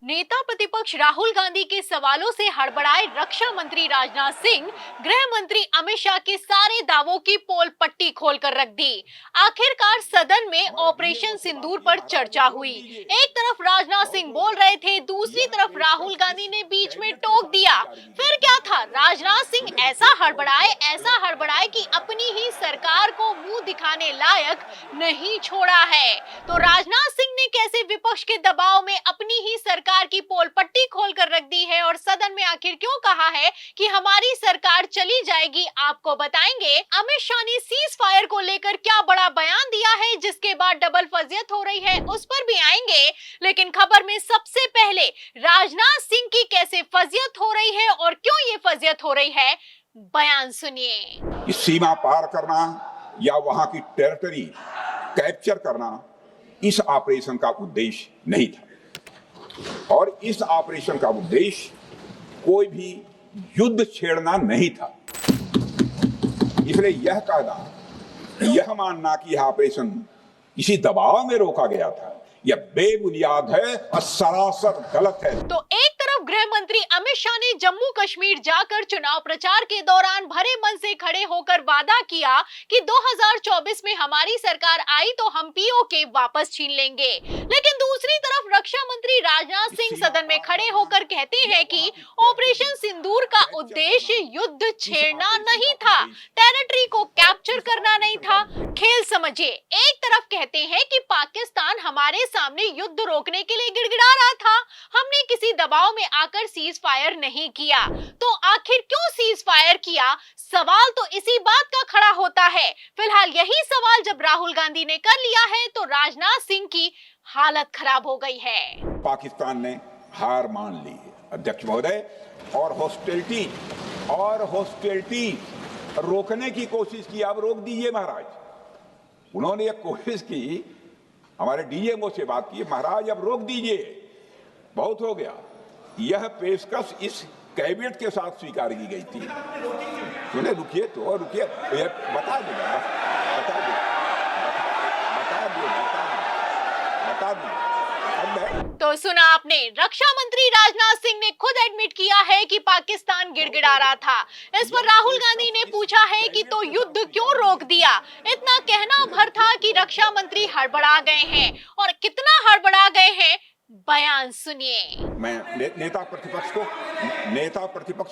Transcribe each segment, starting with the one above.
नेता प्रतिपक्ष राहुल गांधी के सवालों से हड़बड़ाए रक्षा मंत्री राजनाथ सिंह, गृह मंत्री अमित शाह के सारे दावों की पोल पट्टी खोलकर रख दी। आखिरकार सदन में ऑपरेशन सिंदूर पर चर्चा हुई। एक तरफ राजनाथ सिंह बोल रहे थे, दूसरी तरफ राहुल गांधी ने बीच में टोक दिया। फिर क्या था? राजनाथ सिंह ऐसा हड़बड़ाए कि अपनी ही सरकार को मुंह दिखाने लायक नहीं छोड़ा है। तो राजनाथ सिंह ने कैसे विपक्ष के दबाव में अपनी ही सरकार की पोल पट्टी खोलकर रख दी है और सदन में आखिर क्यों कहा है कि हमारी सरकार चली जाएगी, आपको बताएंगे। अमित शाह ने सीज फायर को लेकर क्या बड़ा बयान दिया है जिसके बाद डबल फजियत हो रही है, उस पर भी आएंगे। लेकिन खबर में सबसे पहले राजनाथ सिंह की कैसे फजियत हो रही है और क्यों ये फजियत हो रही है, बयान सुनिए। इस सीमा पार करना या वहां की टेरिटरी कैप्चर करना इस ऑपरेशन का उद्देश्य नहीं था और इस ऑपरेशन का उद्देश्य कोई भी युद्ध छेड़ना नहीं था। इसलिए यह कहना, यह मानना कि यह ऑपरेशन किसी दबाव में रोका गया था, यह बेबुनियाद है और सरासर गलत है। तो एक तरफ गृह मंत्री अमित शाह ने जम्मू कश्मीर जाकर चुनाव प्रचार के दौरान भरे मन से खड़े होकर वादा किया कि 2024 में हमारी सरकार आई तो हम पीओके वापस छीन लेंगे। लेकिन दूसरी तरफ रक्षा मंत्री राजनाथ सिंह सदन में खड़े होकर कहते हैं कि ऑपरेशन सिंदूर का उद्देश्य युद्ध छेड़ना नहीं था, टेरिटरी को कैप्चर करना नहीं था। खेल समझिए, एक तरफ कहते हैं कि पाकिस्तान हमारे सामने युद्ध रोकने के लिए गिड़गिड़ा रहा था, हमने किसी दबाव में आकर सीज फायर नहीं किया। तो आखिर क्यों सीज फायर किया? सवाल तो इसी बात का खड़ा होता है। फिलहाल यही सवाल जब राहुल गांधी ने कर लिया है तो राजनाथ सिंह की हालत खराब हो गई है। पाकिस्तान ने हार मान ली है अध्यक्ष महोदय, और हॉस्टिलिटी रोकने की कोशिश की। अब रोक दीजिए महाराज। उन्होंने एक कोशिश की, हमारे डीएमओ से बात की, महाराज अब रोक दीजिए, बहुत हो गया। यह पेशकश इस कैबिनेट के साथ स्वीकार की गई थी। सुने, रुकिए बता दो। तो सुना आपने, रक्षा मंत्री राजनाथ सिंह ने खुद एडमिट किया है कि पाकिस्तान गिड़गिड़ा रहा था। इस पर राहुल गांधी ने पूछा है कि तो युद्ध क्यों रोक दिया। इतना कहना भर था कि रक्षा मंत्री हड़बड़ा गए हैं, और कितना हड़बड़ा गए हैं, बयान सुनिए। मैं नेता प्रतिपक्ष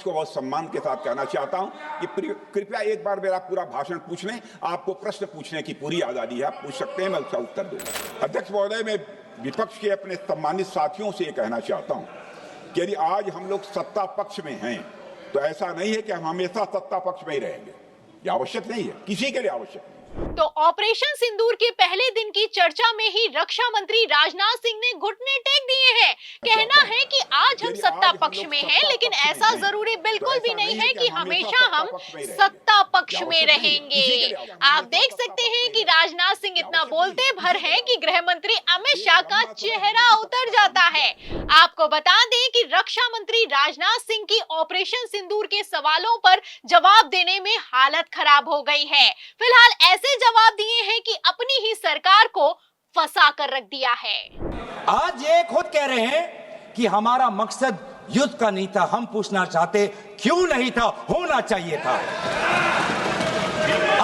को बहुत सम्मान के साथ कहना चाहता हूं कि कृपया एक बार मेरा पूरा भाषण पूछ लें। आपको प्रश्न पूछने की पूरी आजादी है, आप पूछ सकते हैं, मैं उसका उत्तर दूंगा। अध्यक्ष महोदय, मैं विपक्ष के अपने सम्मानित साथियों से कहना चाहता हूं कि यदि आज हम लोग सत्ता पक्ष में हैं तो ऐसा नहीं है कि हम हमेशा सत्ता पक्ष में ही रहेंगे। यह आवश्यक नहीं है, किसी के लिए आवश्यक नहीं। तो ऑपरेशन सिंदूर के पहले दिन की चर्चा में ही रक्षा मंत्री राजनाथ सिंह ने घुटने टेक दिए हैं। कहना है कि आज हम सत्ता पक्ष में हैं, लेकिन ऐसा जरूरी बिल्कुल भी नहीं है कि हमेशा हम सत्ता पक्ष में रहेंगे। आप देख सकते हैं कि राजनाथ सिंह इतना बोलते भर हैं कि गृह मंत्री अमित शाह का चेहरा उतर जाता है। आपको बता दें कि रक्षा मंत्री राजनाथ सिंह की ऑपरेशन सिंदूर के सवालों पर जवाब देने में हालत खराब हो गई है। फिलहाल ऐसे जवाब दिए हैं कि अपनी ही सरकार को फंसा कर रख दिया है। आज ये खुद कह रहे हैं कि हमारा मकसद युद्ध का नहीं था। हम पूछना चाहते क्यों नहीं था, होना चाहिए था।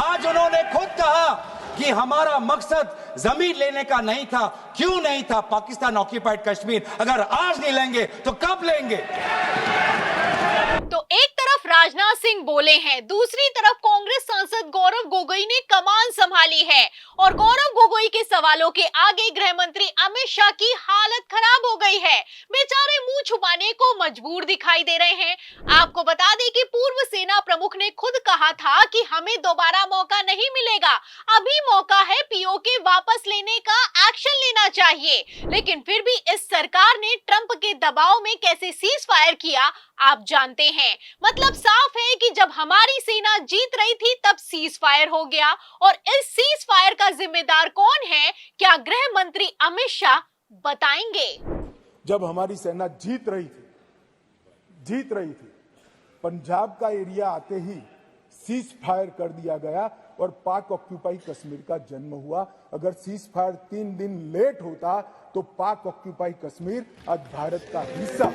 आज उन्होंने खुद कहा कि हमारा मकसद जमीन लेने का नहीं था। क्यों नहीं था? पाकिस्तान ऑक्यूपाइड कश्मीर अगर आज नहीं लेंगे तो कब लेंगे? तो एक तरफ राजनाथ सिंह बोले हैं, दूसरी तरफ कांग्रेस सांसद गौरव गोगोई ने कमान संभाली है, और गौरव गोगोई के सवालों के आगे गृह मंत्री अमित शाह की हालत खराब हो गई है। बेचारे मुंह छुपाने को मजबूर दिखाई दे रहे हैं। आपको बता दें कि पूर्व सेना प्रमुख ने खुद कहा था कि हमें दोबारा मौका नहीं मिलेगा, अभी मौका है पीओके वापस लेने का, एक्शन लेना चाहिए। लेकिन फिर भी इस सरकार ने ट्रंप के दबाव में कैसे सीज फायर किया, आप जानते हैं। मतलब साफ है कि जब हमारी सेना जीत रही थी तब सीज फायर हो गया, और इस सीज फायर का जिम्मेदार कौन है, क्या गृह मंत्री अमित शाह बताएंगे। जब हमारी सेना जीत रही थी, पंजाब का एरिया आते ही सीज फायर कर दिया गया और पाक ऑक्यूपाई कश्मीर का जन्म हुआ। अगर सीज फायर 3 दिन लेट होता तो पाक ऑक्यूपाई कश्मीर आज भारत का हिस्सा।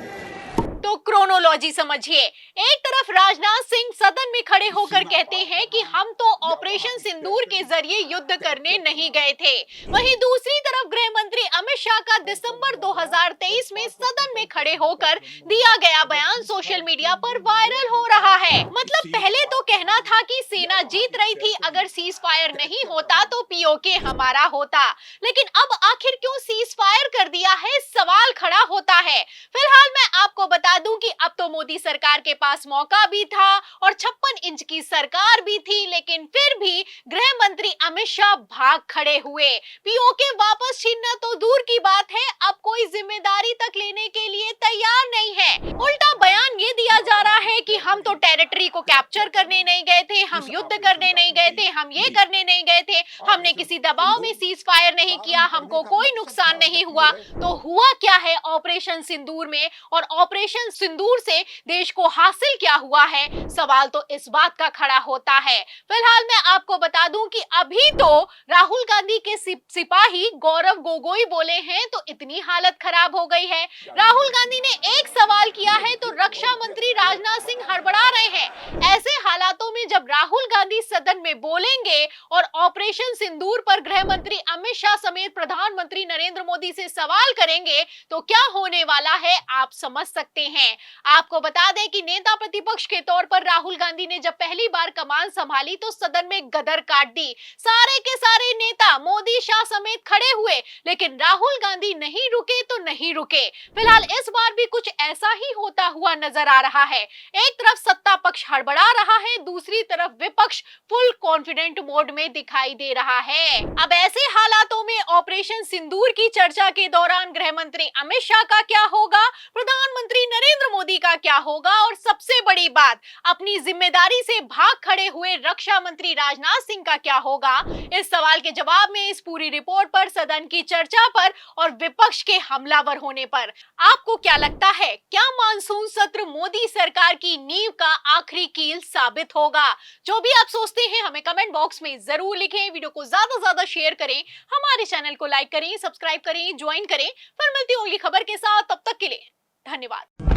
तो क्रोनोलॉजी समझिए। एक तरफ राजनाथ सिंह सदन में खड़े होकर कहते हैं कि हम तो ऑपरेशन सिंदूर के जरिए युद्ध करने नहीं गए थे। वहीं दूसरी तरफ गृह मंत्री अमित शाह का दिसंबर 2023 में सदन में खड़े होकर दिया गया बयान सोशल मीडिया पर वायरल हो रहा है। मतलब पहले तो कहना था कि सेना जीत रही थी, अगर सीज फायर नहीं होता तो पीओके हमारा होता, लेकिन अब आखिर क्यों सीज फायर कर दिया है, सवाल खड़ा होता है। फिलहाल मैं आपको बता दूं कि अब तो मोदी सरकार के पास मौका भी था और 56 इंच की सरकार भी थी, लेकिन फिर भी गृह मंत्री अमित शाह भाग खड़े हुए। पीओके वापस छीनना तो दूर की बात है, अब कोई जिम्मेदारी तक लेने के लिए तैयार नहीं है। उल्टा बयान ये दिया जा रहा है कि हम तो टेरिटरी को कैप्चर करने नहीं गए थे, हम युद्ध करने नहीं गए थे, हम ये करने नहीं गए थे, हमने किसी दबाव में सीज फायर नहीं किया, हमको कोई नुकसान नहीं हुआ। तो हुआ क्या है ऑपरेशन सिंदूर में, और ऑपरेशन सिंदूर से देश को हासिल क्या हुआ है, सवाल तो इस बात का खड़ा होता है। फिलहाल मैं आपको बता दूं कि अभी तो राहुल गांधी के सिपाही गौरव गोगोई बोले हैं तो इतनी हालत खराब हो गई है। राहुल गांधी ने एक सवाल किया है तो रक्षा मंत्री राजनाथ सिंह हड़बड़ा रहे हैं। ऐसे हालातों में जब राहुल गांधी सदन में बोलेंगे और ऑपरेशन सिंदूर पर गृह मंत्री अमित शाह समेत प्रधानमंत्री नरेंद्र मोदी से सवाल करेंगे तो क्या होने वाला है आप समझ सकते हैं। आपको बता दें कि नेता प्रतिपक्ष के तौर पर राहुल गांधी ने जब पहली बार कमान संभाली तो सदन में गदर काट दी। सारे के सारे नेता मोदी शाह समेत खड़े हुए, लेकिन राहुल गांधी नहीं रुके तो नहीं रुके। फिलहाल इस बार भी कुछ ऐसा ही होता हुआ नजर आ रहा है। एक तरफ सत्ता पक्ष हड़बड़ा रहा है, दूसरी तरफ विपक्ष फुल कॉन्फिडेंट मोड में दिखाई दे रहा है। अब ऐसे हालातों में ऑपरेशन सिंदूर की चर्चा के दौरान गृह मंत्री अमित शाह का क्या होगा, प्रधानमंत्री नरेंद्र मोदी का क्या होगा, और सबसे बड़ी बात अपनी जिम्मेदारी से भाग खड़े हुए रक्षा मंत्री राजनाथ सिंह का क्या होगा। इस सवाल के जवाब में इस पूरी रिपोर्ट पर, सदन की चर्चा पर और विपक्ष के हमलावर होने पर आपको क्या लगता है, क्या मानसून सत्र मोदी सरकार की नींव का आखिरी कील साबित होगा? जो भी आप सोचते हैं हमें कमेंट बॉक्स में जरूर लिखें। वीडियो को ज्यादा से ज्यादा शेयर करें, हमारे चैनल को लाइक करें, सब्सक्राइब करें, ज्वाइन करें। फिर मिलती हूँ अगली खबर के साथ, तब तक के लिए धन्यवाद।